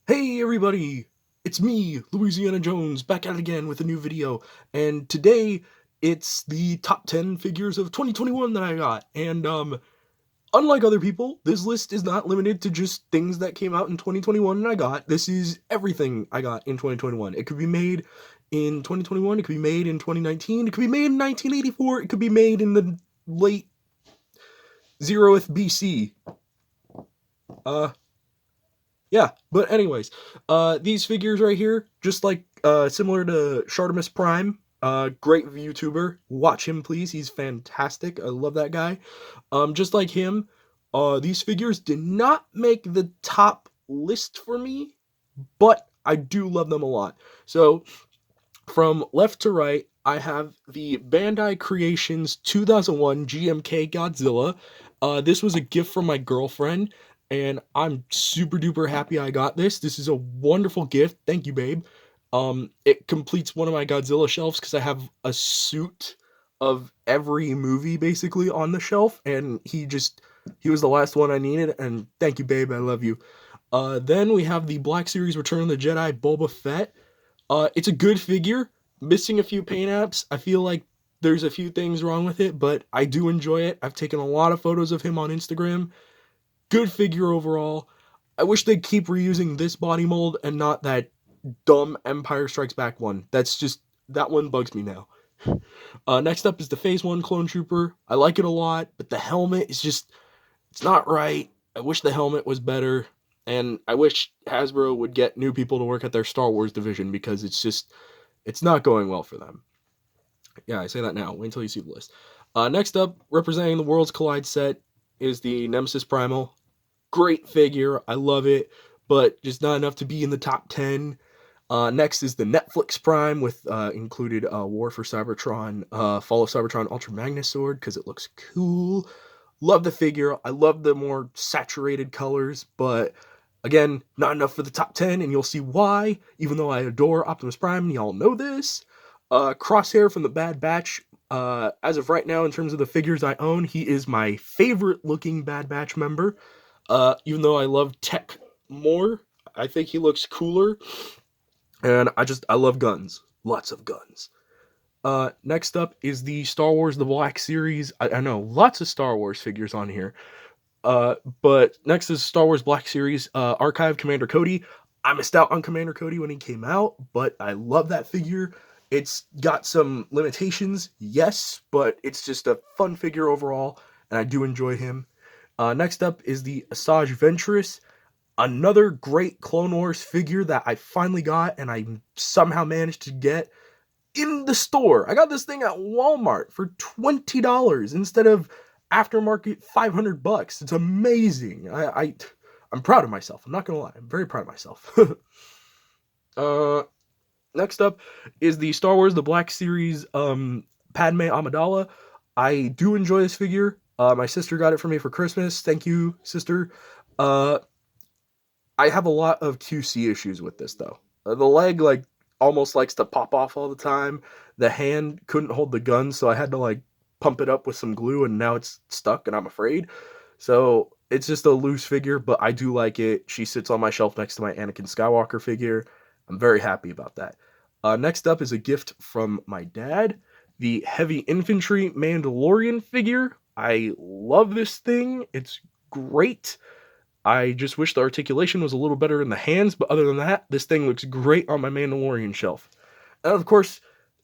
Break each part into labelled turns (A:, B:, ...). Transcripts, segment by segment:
A: Hey everybody, it's me, Louisiana Jones, back at it again with a new video, and today it's the top 10 figures of 2021 that I got, and unlike other people, this list is not limited to just things that came out in 2021 and I got. This is everything I got in 2021. It could be made in 2021, it could be made in 2019, it could be made in 1984, it could be made in the late 0th BC. Uh, Yeah, but anyways, these figures right here, just like similar to Shartimus Prime, great YouTuber. Watch him, please. He's fantastic. I love that guy. Just like him, these figures did not make the top list for me, but I do love them a lot. So from left to right, I have the Bandai Creations 2001 GMK Godzilla. This was a gift from my girlfriend, and I'm super duper happy I got this. This is a wonderful gift. Thank you, babe. It completes one of my Godzilla shelves because I have a suit of every movie basically on the shelf, and he was the last one I needed. And thank you, babe. I love you. Then we have the Black Series Return of the Jedi Boba Fett. It's a good figure, missing a few paint apps. I feel like there's a few things wrong with it, but I do enjoy it. I've taken a lot of photos of him on Instagram. Good figure overall. I wish they'd keep reusing this body mold and not that dumb Empire Strikes Back one. That one bugs me now. Next up is the Phase 1 Clone Trooper. I like it a lot, but the helmet is it's not right. I wish the helmet was better. And I wish Hasbro would get new people to work at their Star Wars division because it's not going well for them. Yeah, I say that now. Wait until you see the list. Next up, representing the Worlds Collide set, is the Nemesis Primal. Great figure. I love it, but just not enough to be in the top 10. Next is the Netflix Prime with included War for Cybertron, Fall of Cybertron Ultra Magnus Sword because it looks cool. Love the figure. I love the more saturated colors, but again, not enough for the top 10, and you'll see why, even though I adore Optimus Prime, and y'all know this. Crosshair from the Bad Batch. As of right now, in terms of the figures I own, he is my favorite looking Bad Batch member. Even though I love Tech more, I think he looks cooler. And I love guns. Lots of guns. Next up is the Star Wars The Black Series. I know, lots of Star Wars figures on here. But next is Star Wars Black Series Archive Commander Cody. I missed out on Commander Cody when he came out, but I love that figure. It's got some limitations, yes, but it's just a fun figure overall, and I do enjoy him. Next up is the Asajj Ventress, another great Clone Wars figure that I finally got, and I somehow managed to get in the store. I got this thing at Walmart for $20 instead of aftermarket $500. It's amazing. I'm proud of myself. I'm not gonna lie. I'm very proud of myself. uh, Next up is the Star Wars The Black Series Padme Amidala. I do enjoy this figure. My sister got it for me for Christmas. Thank you, sister. Uh, I have a lot of QC issues with this though. The leg almost likes to pop off all the time. The hand couldn't hold the gun, so I had to pump it up with some glue, and now it's stuck, and I'm afraid. So it's just a loose figure, but I do like it. She sits on my shelf next to my Anakin Skywalker figure. I'm very happy about that. Next up is a gift from my dad, the Heavy Infantry Mandalorian figure. I love this thing. It's great. I just wish the articulation was a little better in the hands, but other than that, this thing looks great on my Mandalorian shelf. And of course,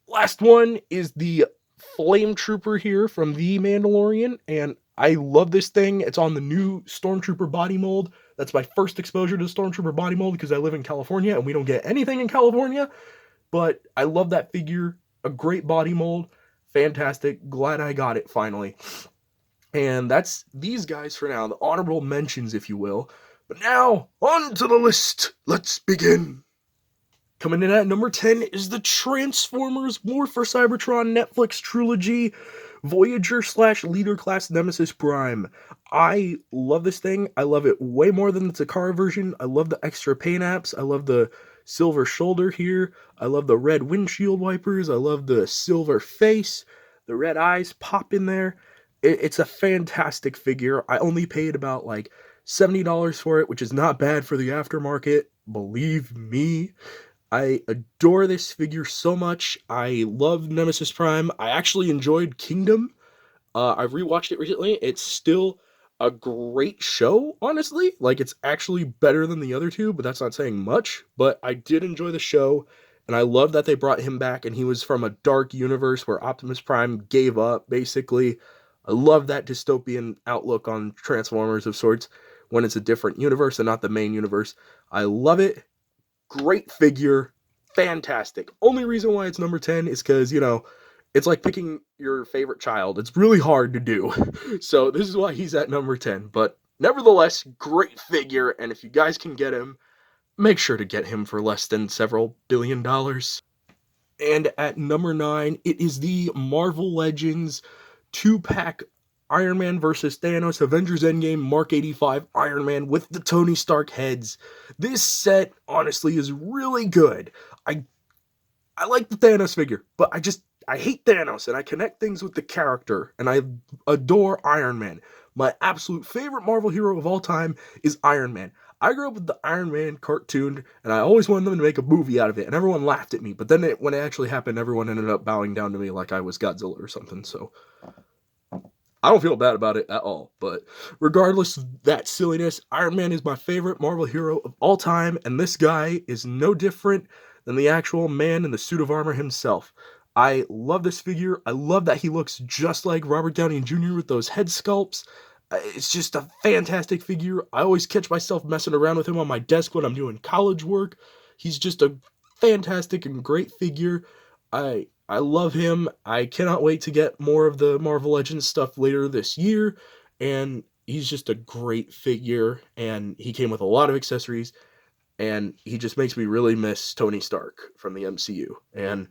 A: last one is the Flame Trooper here from The Mandalorian, and I love this thing. It's on the new Stormtrooper body mold. That's my first exposure to Stormtrooper body mold because I live in California and we don't get anything in California. But I love that figure. A great body mold. Fantastic. Glad I got it finally. And that's these guys for now, the honorable mentions, if you will. But now, on to the list. Let's begin. Coming in at number 10 is the Transformers War for Cybertron Netflix trilogy, Voyager / Leader Class Nemesis Prime. I love this thing. I love it way more than the Takara version. I love the extra paint apps. I love the silver shoulder here. I love the red windshield wipers. I love the silver face. The red eyes pop in there. It's a fantastic figure. I only paid about $70 for it, which is not bad for the aftermarket. Believe me, I adore this figure so much. I love Nemesis Prime. I actually enjoyed Kingdom. I rewatched it recently. It's still a great show, honestly. Like, it's actually better than the other two, but that's not saying much. But I did enjoy the show, and I love that they brought him back, and he was from a dark universe where Optimus Prime gave up, basically. I love that dystopian outlook on Transformers of sorts when it's a different universe and not the main universe. I love it. Great figure. Fantastic. Only reason why it's number 10 is because, it's like picking your favorite child. It's really hard to do. So this is why he's at number 10. But nevertheless, great figure. And if you guys can get him, make sure to get him for less than several $billion. And at number 9, it is the Marvel Legends 2-pack Iron Man vs. Thanos Avengers Endgame Mark 85 Iron Man with the Tony Stark heads. This set, honestly, is really good. I I like the Thanos figure, but I hate Thanos, and I connect things with the character, and I adore Iron Man. My absolute favorite Marvel hero of all time is Iron Man. I grew up with the Iron Man cartoon, and I always wanted them to make a movie out of it, and everyone laughed at me. But then when it actually happened, everyone ended up bowing down to me like I was Godzilla or something. So I don't feel bad about it at all. But regardless of that silliness, Iron Man is my favorite Marvel hero of all time, and this guy is no different than the actual man in the suit of armor himself. I love this figure. I love that he looks just like Robert Downey Jr. with those head sculpts. It's just a fantastic figure. I always catch myself messing around with him on my desk when I'm doing college work. He's just a fantastic and great figure. I love him. I cannot wait to get more of the Marvel Legends stuff later this year. And he's just a great figure. And he came with a lot of accessories. And he just makes me really miss Tony Stark from the MCU. And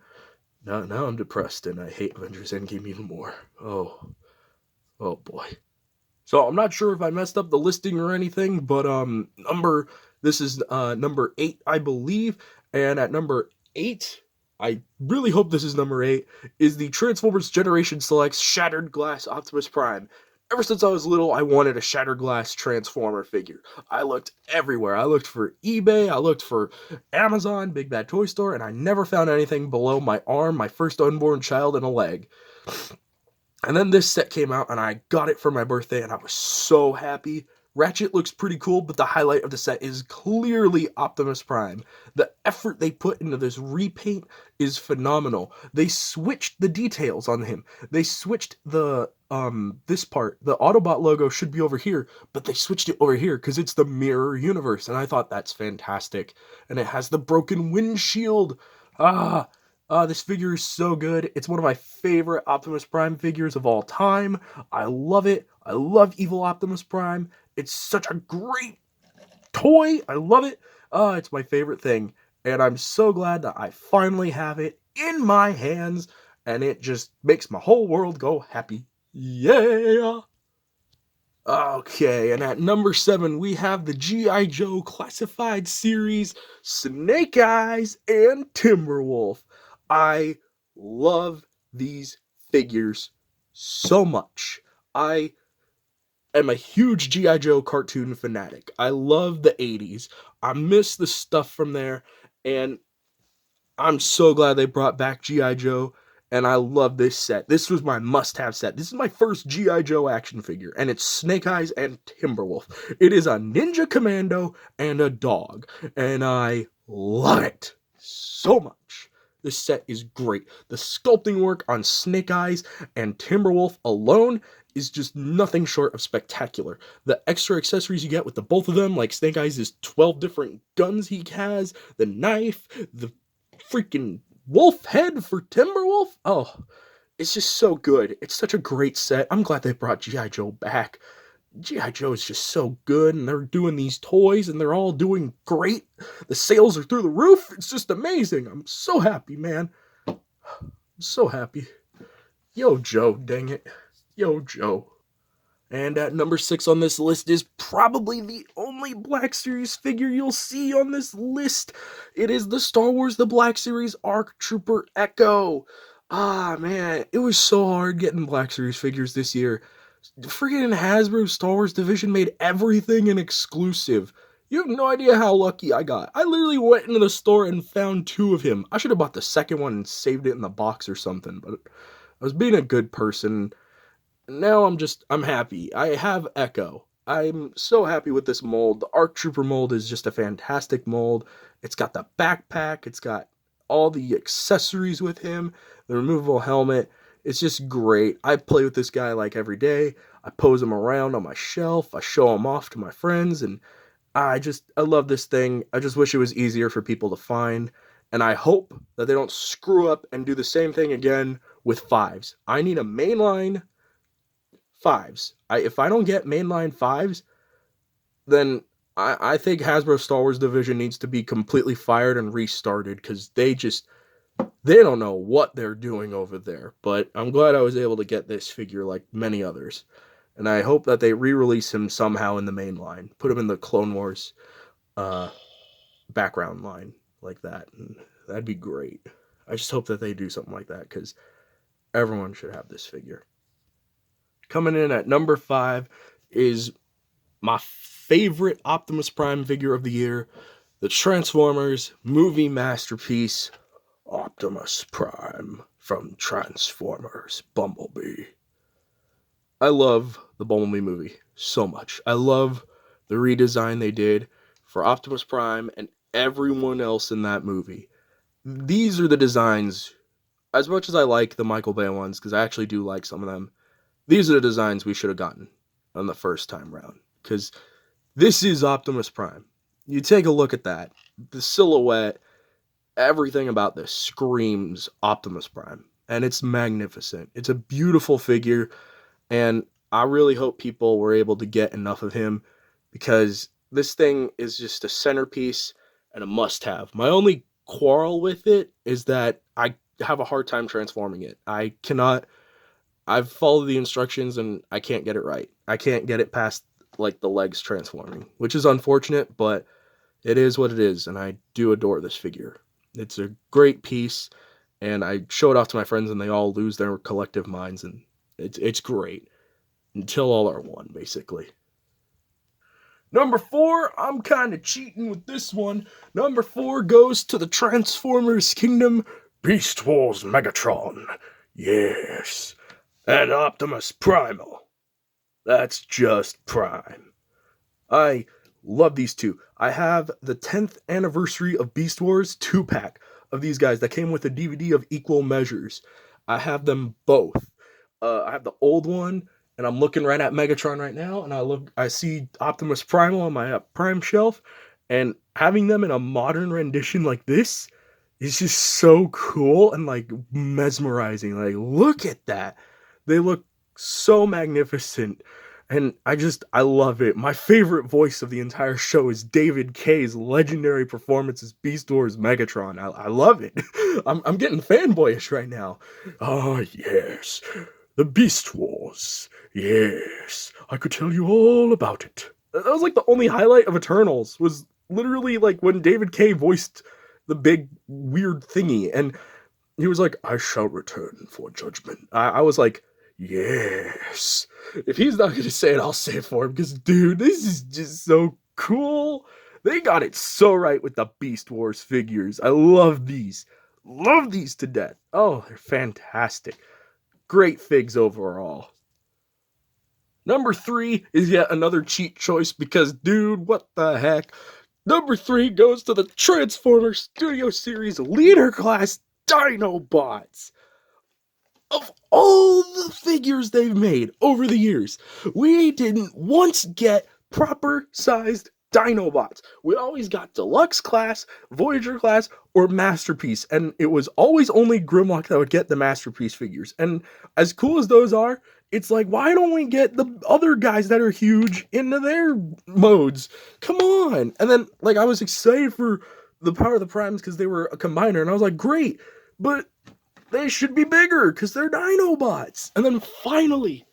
A: now I'm depressed and I hate Avengers Endgame even more. Oh boy. So I'm not sure if I messed up the listing or anything, but this is number 8, I believe, and at number 8, I really hope this is number 8, is the Transformers Generation Selects Shattered Glass Optimus Prime. Ever since I was little, I wanted a Shattered Glass Transformer figure. I looked everywhere. I looked for eBay, I looked for Amazon, Big Bad Toy Store, and I never found anything below my arm, my first unborn child, and a leg. And then this set came out, and I got it for my birthday, and I was so happy. Ratchet looks pretty cool, but the highlight of the set is clearly Optimus Prime. The effort they put into this repaint is phenomenal. They switched the details on him. They switched this part. The Autobot logo should be over here, but they switched it over here because it's the mirror universe, and I thought that's fantastic. And it has the broken windshield. This figure is so good. It's one of my favorite Optimus Prime figures of all time. I love it. I love Evil Optimus Prime. It's such a great toy. I love it. It's my favorite thing. And I'm so glad that I finally have it in my hands. And it just makes my whole world go happy. Yeah! Okay, and at number 7, we have the G.I. Joe Classified Series, Snake Eyes and Timberwolf. I love these figures so much. I am a huge G.I. Joe cartoon fanatic. I love the 80s. I miss the stuff from there, and I'm so glad they brought back G.I. Joe, and I love this set. This was my must-have set. This is my first G.I. Joe action figure, and it's Snake Eyes and Timberwolf. It is a ninja commando and a dog, and I love it so much. This set is great. The sculpting work on Snake Eyes and Timberwolf alone is just nothing short of spectacular. The extra accessories you get with the both of them, like Snake Eyes' 12 different guns he has, the knife, the freaking wolf head for Timberwolf. Oh, it's just so good. It's such a great set. I'm glad they brought G.I. Joe back. G.I. Joe is just so good, and they're doing these toys, and they're all doing great. The sales are through the roof. It's just amazing. I'm so happy, man. I'm so happy. Yo, Joe, dang it. Yo, Joe. And at number 6 on this list is probably the only Black Series figure you'll see on this list. It is the Star Wars The Black Series ARC Trooper Echo. Ah, man, it was so hard getting Black Series figures this year. Freaking Hasbro Star Wars division made everything an exclusive. You have no idea how lucky I got. I literally went into the store and found 2 of him. I should have bought the second one and saved it in the box or something, but I was being a good person. Now I'm happy. I have Echo. I'm so happy with this mold. The ARC Trooper mold is just a fantastic mold. It's got the backpack, it's got all the accessories with him, the removable helmet. It's just great. I play with this guy like every day. I pose him around on my shelf. I show him off to my friends, and I love this thing. I just wish it was easier for people to find, and I hope that they don't screw up and do the same thing again with fives. I need a mainline fives. If I don't get mainline fives, then I think Hasbro Star Wars division needs to be completely fired and restarted, because they don't know what they're doing over there. But I'm glad I was able to get this figure like many others. And I hope that they re-release him somehow in the main line. Put him in the Clone Wars background line like that. And that'd be great. I just hope that they do something like that, because everyone should have this figure. Coming in at number 5 is my favorite Optimus Prime figure of the year, the Transformers movie masterpiece, Optimus Prime from Transformers Bumblebee. I love the Bumblebee movie so much. I love the redesign they did for Optimus Prime and everyone else in that movie. These are the designs, as much as I like the Michael Bay ones, because I actually do like some of them, these are the designs we should have gotten on the first time round, because this is Optimus Prime. You take a look at that. The silhouette, everything about this screams Optimus Prime, and it's magnificent. It's a beautiful figure, and I really hope people were able to get enough of him, because this thing is just a centerpiece and a must-have. My only quarrel with it is that I have a hard time transforming it. I've followed the instructions and I can't get it right. I can't get it past like the legs transforming, which is unfortunate, but it is what it is, and I do adore this figure. It's a great piece, and I show it off to my friends and they all lose their collective minds, and it's great. Until all are one, basically. Number 4, I'm kind of cheating with this one. Number 4 goes to the Transformers Kingdom, Beast Wars Megatron. Yes. And Optimus Primal. That's just prime. I love these two. I have the 10th anniversary of Beast Wars 2-pack of these guys that came with a DVD of equal measures. I have them both. I have the old one, and I'm looking right at Megatron right now, and I see Optimus Primal on my Prime shelf, and having them in a modern rendition like this is just so cool and like mesmerizing. Like, look at that. They look so magnificent, and I love it. My favorite voice of the entire show is David Kaye's legendary performance as Beast Wars Megatron. I love it. I'm getting fanboyish right now. Oh, yes. The Beast Wars. Yes. I could tell you all about it. That was like the only highlight of Eternals, was literally like when David Kaye voiced the big weird thingy, and he was like, I shall return for judgment. I was like, yes. If he's not going to say it, I'll say it for him, because, dude, this is just so cool. They got it so right with the Beast Wars figures. I love these. Love these to death. Oh, they're fantastic. Great figs overall. Number 3 is yet another cheat choice, because, dude, what the heck? Number 3 goes to the Transformers Studio Series Leader Class Dinobots. Of all the figures they've made over the years, we didn't once get proper sized Dinobots. We always got Deluxe class, Voyager class, or Masterpiece, and it was always only Grimlock that would get the Masterpiece figures. And as cool as those are, it's like, why don't we get the other guys that are huge into their modes? Come on! And then, like, I was excited for the Power of the Primes because they were a combiner, and I was like, great, but they should be bigger because they're Dinobots. And then finally,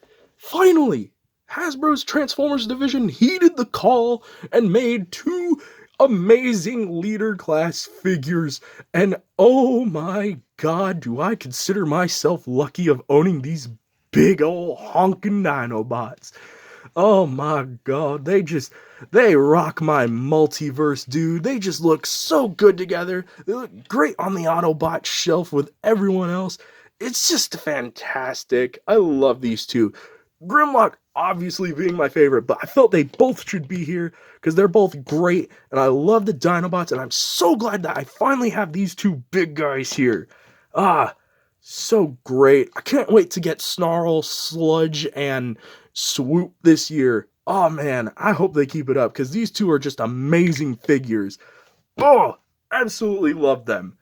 A: Hasbro's Transformers division heeded the call and made 2 amazing leader class figures. And oh my god, do I consider myself lucky of owning these big old honking Dinobots. Oh my god, they rock my multiverse, dude. They just look so good together. They look great on the Autobot shelf with everyone else. It's just fantastic. I love these two. Grimlock obviously being my favorite, but I felt they both should be here because they're both great, and I love the Dinobots, and I'm so glad that I finally have these two big guys here. Ah, so great. I can't wait to get Snarl, Sludge, and Swoop this year. Oh man, I hope they keep it up because these two are just amazing figures. Oh, absolutely love them.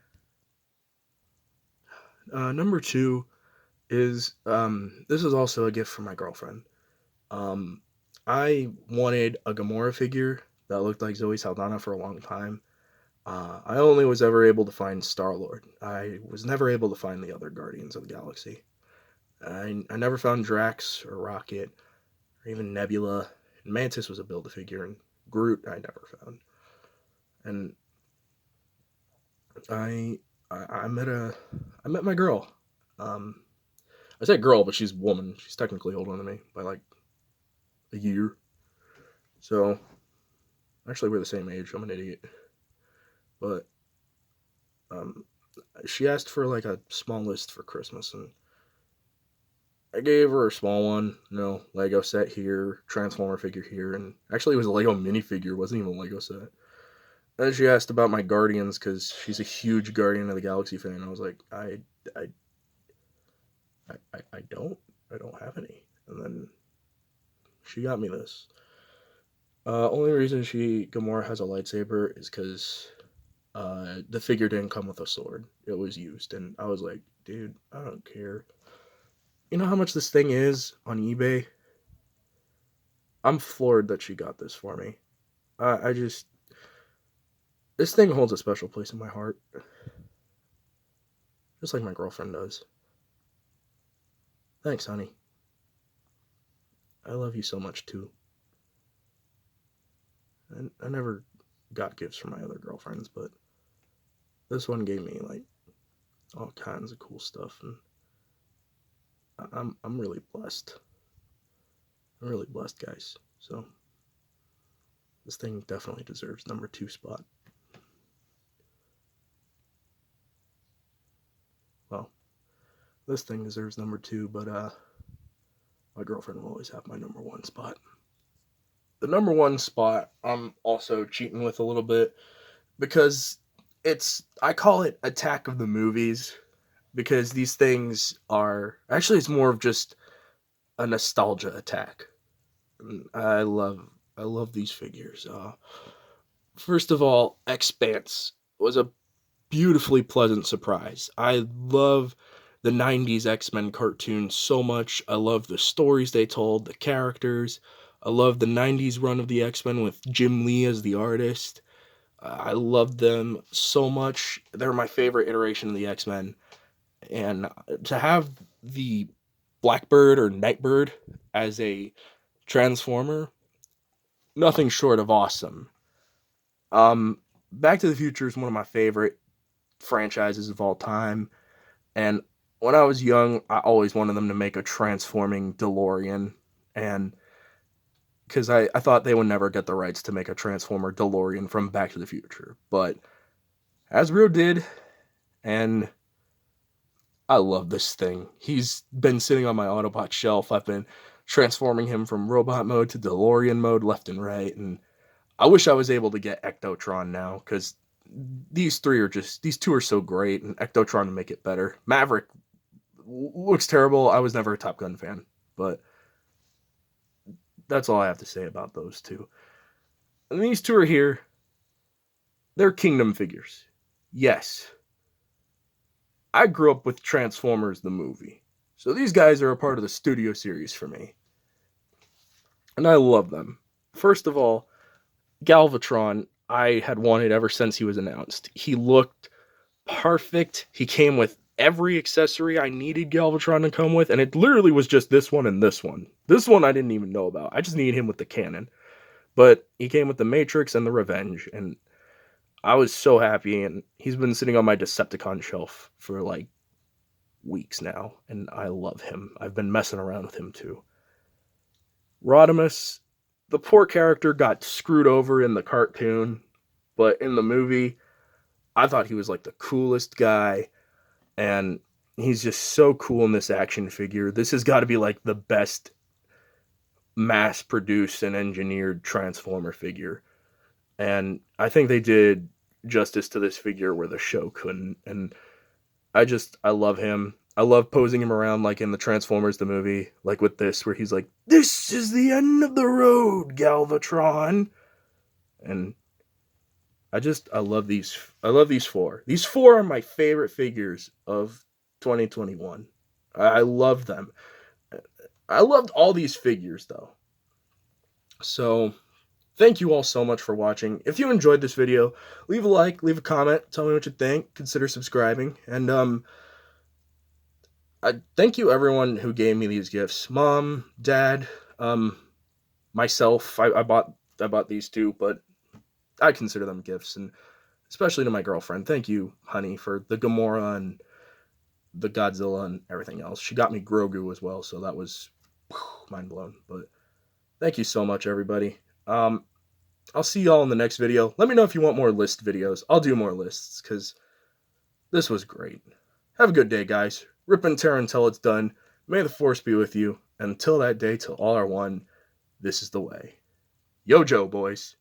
A: Number two is this is also a gift from my girlfriend. Um, I wanted a Gamora figure that looked like Zoe Saldana for a long time. I only was ever able to find Star Lord. I was never able to find the other Guardians of the Galaxy. I never found Drax or Rocket or even Nebula. Mantis was a build a figure, and Groot I never found. And I I met my girl. Um, I say girl, but she's a woman. She's technically older than me by like a year. So actually, we're the same age. I'm an idiot. But um, she asked for like a small list for Christmas, and I gave her a small one. Lego set here, Transformer figure here, and actually it was a Lego minifigure. It wasn't even a Lego set. And she asked about my Guardians because she's a huge Guardian of the Galaxy fan. I was like, I, I don't, I don't have any. And then she got me this. Only reason Gamora has a lightsaber is because the figure didn't come with a sword. It was used, and I was like, dude, I don't care. You know how much this thing is on eBay? I'm floored that she got this for me. I just this thing holds a special place in my heart, just like my girlfriend does. Thanks, honey. I love you so much too. And I never got gifts from my other girlfriends, but this one gave me like all kinds of cool stuff, and I'm really blessed. I'm really blessed, guys. So this thing definitely deserves number two spot. Well, this thing deserves number two, but my girlfriend will always have my number one spot. The number one spot I'm also cheating with a little bit because I call it Attack of the Movies because these things are actually it's more of just a nostalgia attack. I love these figures. First of all, Expanse was a beautifully pleasant surprise. I love the 90s X-Men cartoons so much. I love the stories they told, the characters. I love the 90s run of the X-Men with Jim Lee as the artist. I love them so much. They're my favorite iteration of the X-Men. And to have the Blackbird or Nightbird as a Transformer, nothing short of awesome. Um, Back to the Future is one of my favorite franchises of all time. And when I was young, I always wanted them to make a transforming DeLorean. And because I thought they would never get the rights to make a Transformer DeLorean from Back to the Future. But Hasbro did, and I love this thing. He's been sitting on my Autobot shelf. I've been transforming him from robot mode to DeLorean mode left and right, and I wish I was able to get Ectotron now, because these two are so great, and Ectotron would make it better. Maverick looks terrible. I was never a Top Gun fan, but that's all I have to say about those two. And these two are here. They're Kingdom figures. Yes. I grew up with Transformers the movie. So these guys are a part of the studio series for me. And I love them. First of all, Galvatron, I had wanted ever since he was announced. He looked perfect. He came with every accessory I needed Galvatron to come with, and it literally was just this one and this one. This one I didn't even know about. I just needed him with the cannon. But he came with the Matrix and the Revenge, and I was so happy, and he's been sitting on my Decepticon shelf for like weeks now, and I love him. I've been messing around with him too. Rodimus, the poor character got screwed over in the cartoon, but in the movie, I thought he was like the coolest guy, and he's just so cool in this action figure. This has got to be like the best mass produced and engineered Transformer figure. And I think they did justice to this figure where the show couldn't. And I love him. I love posing him around like in the Transformers the movie, like with this where he's like, "This is the end of the road, Galvatron." And I love these. I love these four. These four are my favorite figures of 2021. I love them. I loved all these figures though. So thank you all so much for watching. If you enjoyed this video, leave a like, leave a comment, tell me what you think, consider subscribing, and I thank you everyone who gave me these gifts. Mom, Dad, myself. I bought these two, but I consider them gifts, and especially to my girlfriend. Thank you, honey, for the Gamora and the Godzilla and everything else. She got me Grogu as well, so that was mind blown. But thank you so much, everybody. I'll see y'all in the next video. Let me know if you want more list videos. I'll do more lists, because this was great. Have a good day, guys. Rip and tear until it's done. May the Force be with you. And until that day, till all are one, this is the way. Yo, Joe, boys.